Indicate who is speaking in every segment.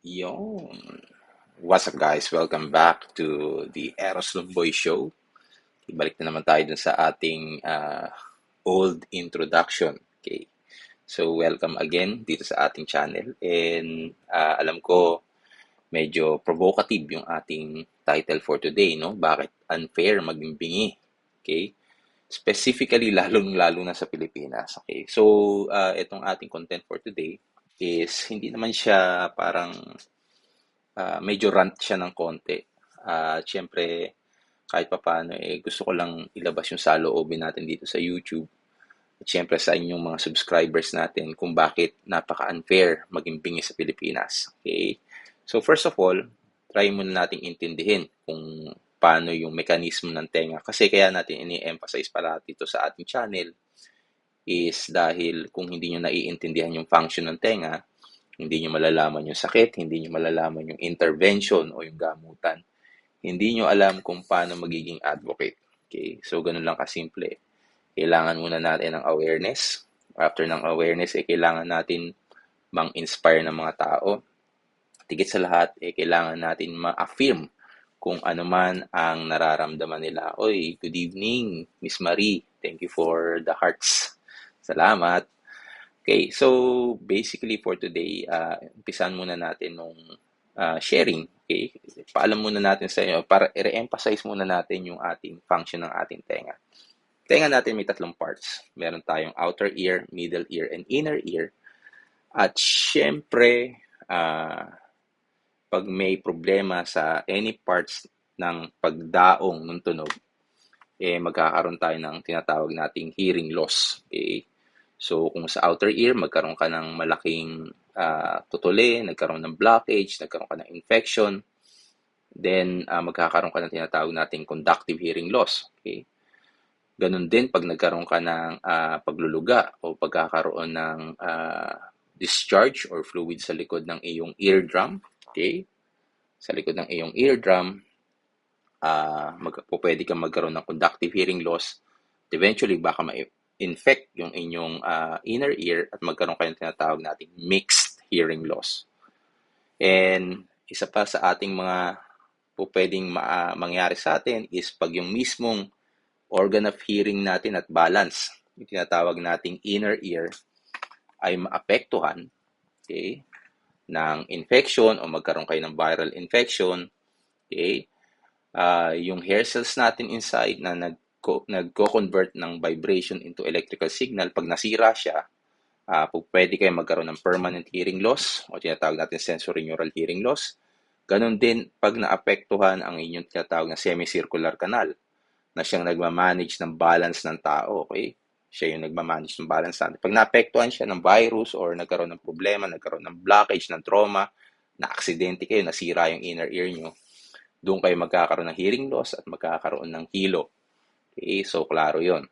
Speaker 1: Yon. What's up guys? Welcome back to the Eros Love Boy Show. Ibalik na naman tayo dun sa ating old introduction. Okay. So welcome again dito sa ating channel. And alam ko medyo provocative yung ating title for today, no? Bakit unfair maging bingi? Okay? Specifically, lalong-lalo na sa Pilipinas. Okay? So, itong ating content for today is hindi naman siya parang medyo rant siya ng konti. Siyempre, kahit papaano, gusto ko lang ilabas yung saloobin natin dito sa YouTube. At siyempre sa inyong mga subscribers natin kung bakit napaka-unfair maging bingi sa Pilipinas. Okay? So first of all, try muna nating intindihin kung paano yung mekanismo ng tenga. Kasi kaya natin ini-emphasize para dito sa ating channel is dahil kung hindi nyo naiintindihan yung function ng tenga, hindi nyo malalaman yung sakit, hindi nyo malalaman yung intervention o yung gamutan. Hindi nyo alam kung paano magiging advocate. Okay? So, ganun lang kasimple. Kailangan muna natin ng awareness. After ng awareness, kailangan natin mang-inspire ng mga tao. Tigit sa lahat, kailangan natin ma-affirm kung ano man ang nararamdaman nila. Oy, good evening, Miss Marie. Thank you for the hearts. Salamat. Okay, so basically for today, umpisan muna natin nung sharing. Okay, paalam muna natin sa inyo para i-re-emphasize muna natin yung ating function ng ating tenga. Tenga natin may tatlong parts. Meron tayong outer ear, middle ear, and inner ear. At syempre, pag may problema sa any parts ng pagdaong ng tunog, magkakaroon tayo ng tinatawag nating hearing loss. Okay? So, kung sa outer ear, magkaroon ka ng malaking tutuli, nagkaroon ng blockage, nagkaroon ka ng infection, then magkakaroon ka ng tinatawag nating conductive hearing loss. Okay? Ganun din pag nagkaroon ka ng pagluluga o pagkakaroon ng discharge or fluid sa likod ng iyong eardrum. Okay? Sa likod ng iyong eardrum, pwede kang magkaroon ng conductive hearing loss. Eventually, baka infect yung inyong inner ear at magkaroon kayo ng tinatawag nating mixed hearing loss. And isa pa sa ating mga pwedeng mangyari sa atin is pag yung mismong organ of hearing natin at balance, yung tinatawag nating inner ear, ay maapektuhan, okay, ng infection o magkaroon kayo ng viral infection, okay, yung hair cells natin inside na nagko-convert ng vibration into electrical signal, pag nasira siya, pwede kayo magkaroon ng permanent hearing loss o tinatawag natin sensory neural hearing loss. Ganon din pag naapektuhan ang inyong tinatawag na semicircular canal na siyang nagmamanage ng balance ng tao. Okay? Siya yung nagmamanage ng balance natin. Pag naapektuhan siya ng virus or nagkaroon ng problema, nagkaroon ng blockage, ng trauma, na aksidente kayo, nasira yung inner ear nyo, doon kayo magkakaroon ng hearing loss at magkakaroon ng hilo. Okay, so klaro yon.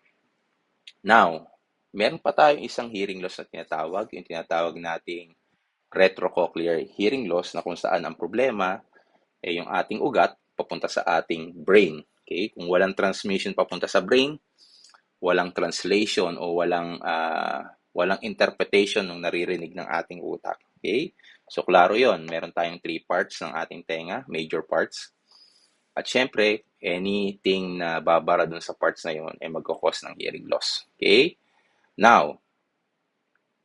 Speaker 1: Now, meron pa tayong isang hearing loss na tinatawag, yung tinatawag nating retrocochlear hearing loss na kung saan ang problema ay yung ating ugat papunta sa ating brain. Okay? Kung walang transmission papunta sa brain, walang translation o walang interpretation ng naririnig ng ating utak. Okay? So klaro yon, meron tayong 3 parts ng ating tenga, major parts. At syempre, anything na babara dun sa parts na yun ay magkakos ng hearing loss. Okay? Now,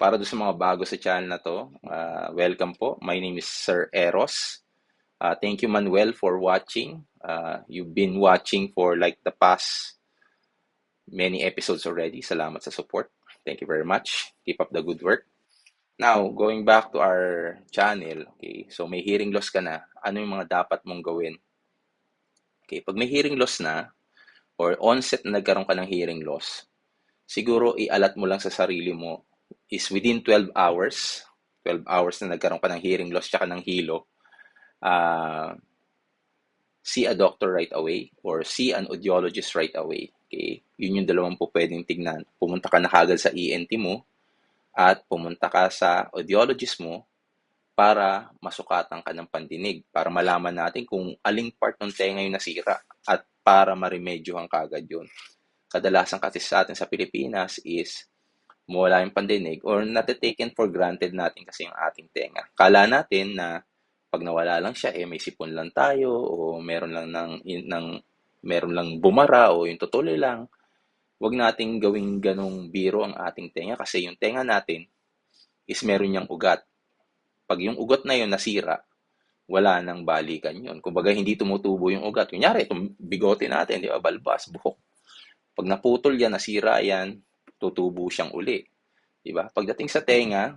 Speaker 1: para dun sa mga bago sa channel na to, welcome po. My name is Sir Eros. Thank you, Manuel, for watching. You've been watching for like the past many episodes already. Salamat sa support. Thank you very much. Keep up the good work. Now, going back to our channel, okay, so may hearing loss ka na, ano yung mga dapat mong gawin? Okay, pag may hearing loss na, or onset na nagkaroon ka ng hearing loss, siguro ialat mo lang sa sarili mo is within 12 hours, 12 hours na nagkaroon ka ng hearing loss tsaka ng hilo, see a doctor right away or see an audiologist right away. Okay? Yun yung dalawang po pwedeng tignan. Pumunta ka na kagad sa ENT mo at pumunta ka sa audiologist mo para masukatan ka ng pandinig, para malaman natin kung aling part ng tenga yung nasira at para maremedyohan kagad yun. Kadalasan kasi sa atin sa Pilipinas is mawala yung pandinig or nati-taken for granted natin kasi yung ating tenga. Kala natin na pag nawala lang siya, may sipon lang tayo o meron lang bumara o yung tutuloy lang. Huwag nating gawing ganong biro ang ating tenga kasi yung tenga natin is meron niyang ugat. Pag yung ugat na yun nasira, wala nang balikan yun. Kumbaga, hindi tumutubo yung ugat. Kunyari, itong bigote natin, di ba, balbas, buhok. Pag naputol yan, nasira yan, tutubo siyang uli. Di ba? Pagdating sa tenga,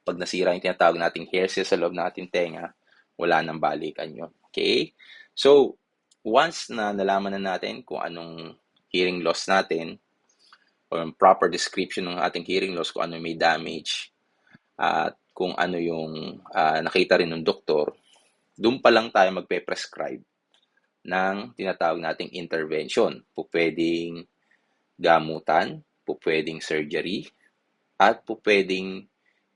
Speaker 1: pag nasira yung tinatawag nating hair cells sa loob ng ating tenga, wala nang balikan yun. Okay? So, once na nalaman na natin kung anong hearing loss natin, or proper description ng ating hearing loss, kung ano may damage, at kung ano yung nakita rin ng doktor, doon pa lang tayo magpe-prescribe ng tinatawag nating intervention. Pwedeng gamutan, pwedeng surgery, at pwedeng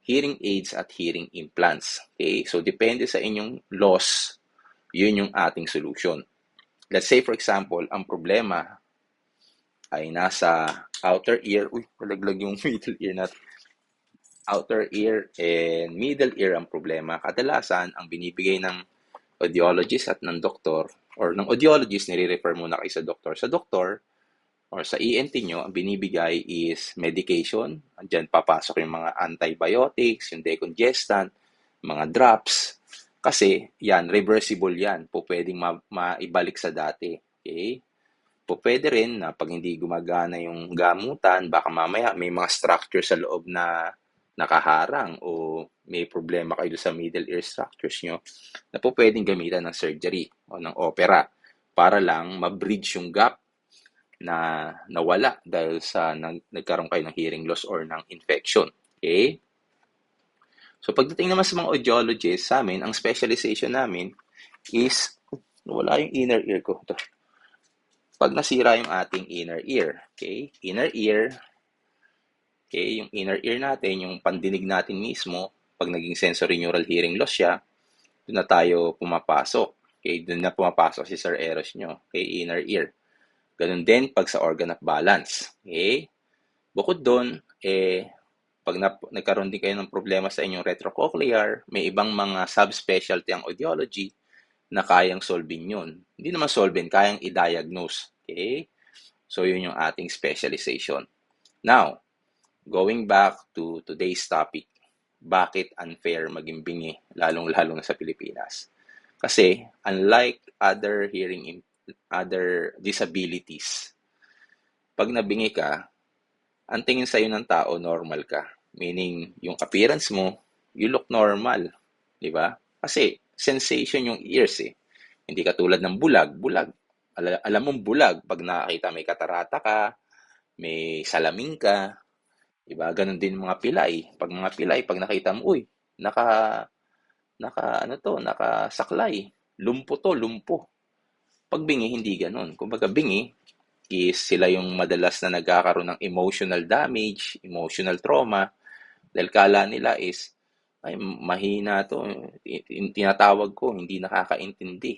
Speaker 1: hearing aids at hearing implants. Okay? So, depende sa inyong loss, yun yung ating solution. Let's say, for example, ang problema ay nasa outer ear. Uy, nalaglag yung middle ear natin. Outer ear and middle ear ang problema. Kadalasan, ang binibigay ng audiologist at ng doktor, or ng audiologist, nire-refer muna kayo sa doktor. Sa doktor, or sa ENT nyo, ang binibigay is medication. Andiyan papasok yung mga antibiotics, yung decongestant, mga drops. Kasi yan, reversible yan. Pwedeng maibalik sa dati. Okay? Pwede rin na pag hindi gumagana yung gamutan, baka mamaya may mga structure sa loob na nakaharang o may problema kayo sa middle ear structures nyo na pwedeng gamitan ng surgery o ng opera para lang ma-bridge yung gap na nawala dahil sa nagkaroon kayo ng hearing loss or ng infection. Okay? So pagdating naman sa mga audiologists sa amin, ang specialization namin is, wala yung inner ear ko. Ito. Pag nasira yung ating inner ear, okay? Inner ear, okay, yung inner ear natin, yung pandinig natin mismo, pag naging sensorineural hearing loss siya, doon na tayo pumapasok. Okay, doon na pumapasok si Sir Eros nyo, okay, inner ear. Ganun din pag sa organ of balance. Okay? Bukod doon, pag nagkaroon din kayo ng problema sa inyong retrocochlear, may ibang mga subspecialty ang audiology na kayang solving yun. Hindi naman solving, kayang i-diagnose. Okay? So, yun yung ating specialization. Now, going back to today's topic, bakit unfair maging bingi, lalong-lalo na sa Pilipinas? Kasi, unlike other disabilities, pag nabingi ka, ang tingin sa'yo ng tao, normal ka. Meaning, yung appearance mo, you look normal. Di ba? Kasi, sensation yung ears eh. Hindi katulad ng bulag. Bulag. Alam mong bulag. Pag nakakita may katarata ka, may salamin ka. Di ba? Ganon din mga pilay. Pag mga pilay, pag nakita mo, uy, nakasaklay. Lumpo to, lumpo. Pag bingi, hindi ganon. Kumbaga, bingi, is sila yung madalas na nagkakaroon ng emotional damage, emotional trauma, dahil kala nila is, ay, mahina to, tinatawag ko, hindi nakakaintindi.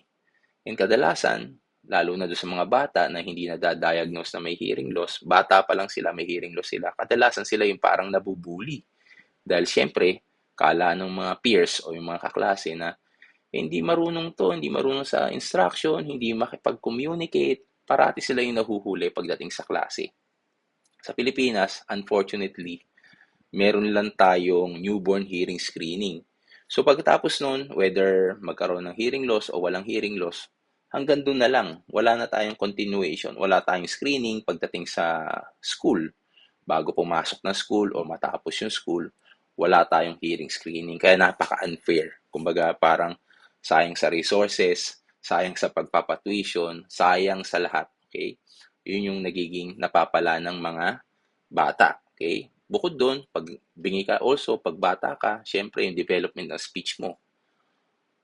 Speaker 1: And kadalasan, lalo na doon sa mga bata na hindi na-diagnose na may hearing loss, bata pa lang sila, may hearing loss sila, kadalasan sila yung parang nabubuli. Dahil syempre, kala ng mga peers o yung mga kaklase na hindi marunong to, hindi marunong sa instruction, hindi makipag-communicate, parati sila yung nahuhuli pagdating sa klase. Sa Pilipinas, unfortunately, meron lang tayong newborn hearing screening. So pagkatapos nun, whether magkaroon ng hearing loss o walang hearing loss, hanggang doon na lang. Wala na tayong continuation. Wala tayong screening pagdating sa school. Bago pumasok na school o matapos yung school, wala tayong hearing screening. Kaya napaka-unfair. Kumbaga parang sayang sa resources, sayang sa pagpapatuition, sayang sa lahat. Okay? Yun yung nagiging napapala ng mga bata. Okay? Bukod doon, pag bingi ka also, pag bata ka, syempre yung development ng speech mo.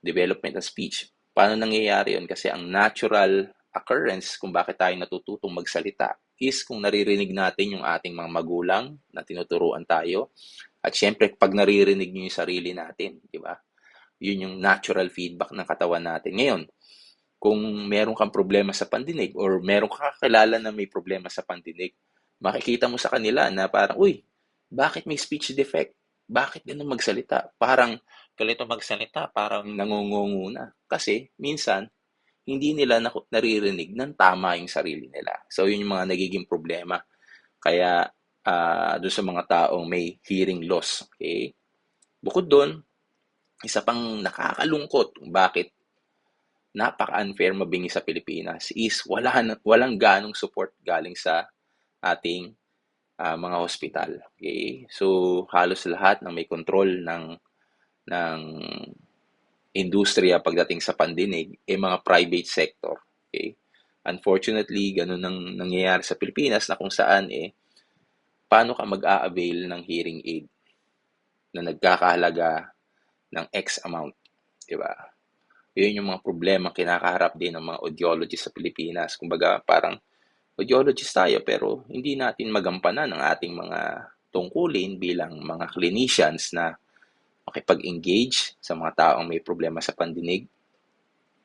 Speaker 1: Development ng speech. Paano nangyayari yun? Kasi ang natural occurrence kung bakit tayo natututong magsalita is kung naririnig natin yung ating mga magulang na tinuturuan tayo. At syempre, pag naririnig nyo yung sarili natin, di ba? Yun yung natural feedback ng katawan natin. Ngayon, kung meron kang problema sa pandinig or meron kang kakilala na may problema sa pandinig, makikita mo sa kanila na parang, uy, bakit may speech defect? Bakit ganun magsalita? Parang kalito magsalita, parang nangungungu na. Kasi minsan, hindi nila naririnig ng tama yung sarili nila. So, yun yung mga nagiging problema. Kaya, doon sa mga taong may hearing loss. Okay? Bukod doon, isa pang nakakalungkot kung bakit napaka-unfair mabingi sa Pilipinas is walang ganong support galing sa ating mga hospital. Okay? So, halos lahat ng may control ng industriya pagdating sa pandinig mga private sector. Okay? Unfortunately, ganun ang nangyayari sa Pilipinas na kung saan paano ka mag-a-avail ng hearing aid na nagkakahalaga ng X amount, 'di ba? Yun yung mga problema kinakaharap din ng mga audiologists sa Pilipinas. Kumbaga, parang audiologist tayo pero hindi natin magampanan ang ating mga tungkulin bilang mga clinicians na makipag-engage sa mga taong may problema sa pandinig,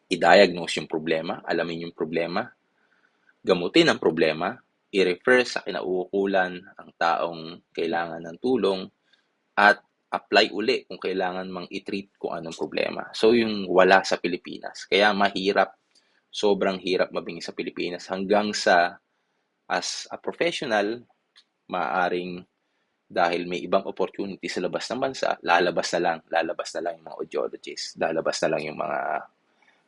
Speaker 1: i-diagnose yung problema, alamin yung problema, gamutin ang problema, i-refer sa kinauukulan ang taong kailangan ng tulong, at apply uli kung kailangan mang i-treat kung anong problema. So, yung wala sa Pilipinas. Kaya mahirap, sobrang hirap mabingi sa Pilipinas hanggang sa as a professional, maaring dahil may ibang opportunity sa labas ng bansa, lalabas na lang yung mga audiologists, lalabas na lang yung mga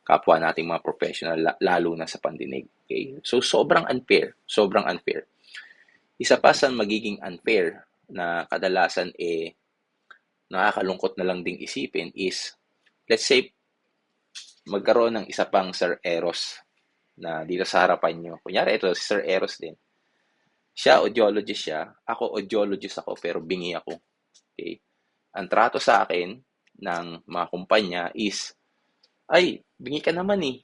Speaker 1: kapwa nating mga professional, lalo na sa pandinig. Okay? So, sobrang unfair. Isa pa sa magiging unfair na kadalasan nakakalungkot na lang ding isipin is, let's say, magkaroon ng isa pang Sir Eros na dito sa harapan nyo. Kunyari, ito, si Sir Eros din. Siya, audiologist siya. Ako, audiologist ako, pero bingi ako. Okay? Ang trato sa akin ng mga kumpanya is, ay, bingi ka naman eh.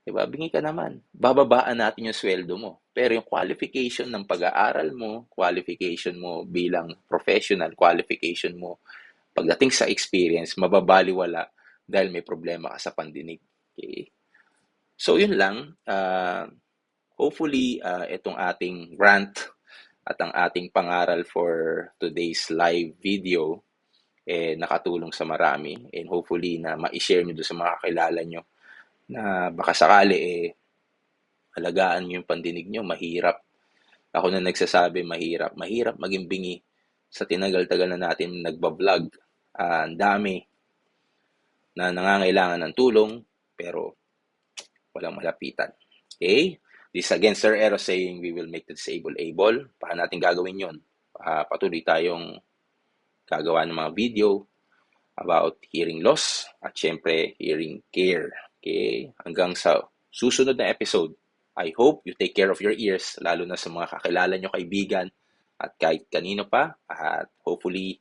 Speaker 1: Diba? Bingi ka naman. Bababaan natin yung sweldo mo. Pero yung qualification ng pag-aaral mo, qualification mo bilang professional, qualification mo pagdating sa experience, mababaliwala dahil may problema ka sa pandinig. Okay? So, yun lang. Hopefully, itong ating rant at ang ating pangaral for today's live video nakatulong sa marami. And hopefully na ma-share nyo doon sa mga kakilala nyo na baka sakali alagaan nyo yung pandinig nyo, mahirap. Ako na nagsasabi, mahirap maging bingi sa tinagal-tagal na natin nagbablog. Ang dami na nangangailangan ng tulong, pero walang malapitan. Okay? This again, Sir Eros saying we will make the disabled able. Paano natin gagawin yon? Patuloy tayong gagawa ng mga video about hearing loss at syempre hearing care. Okay? Hanggang sa susunod na episode, I hope you take care of your ears, lalo na sa mga kakilala nyo, kaibigan, at kahit kanino pa. At hopefully,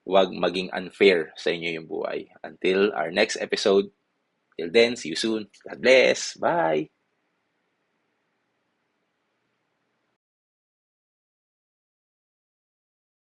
Speaker 1: wag maging unfair sa inyo yung buhay. Until our next episode, till then, see you soon. God bless. Bye!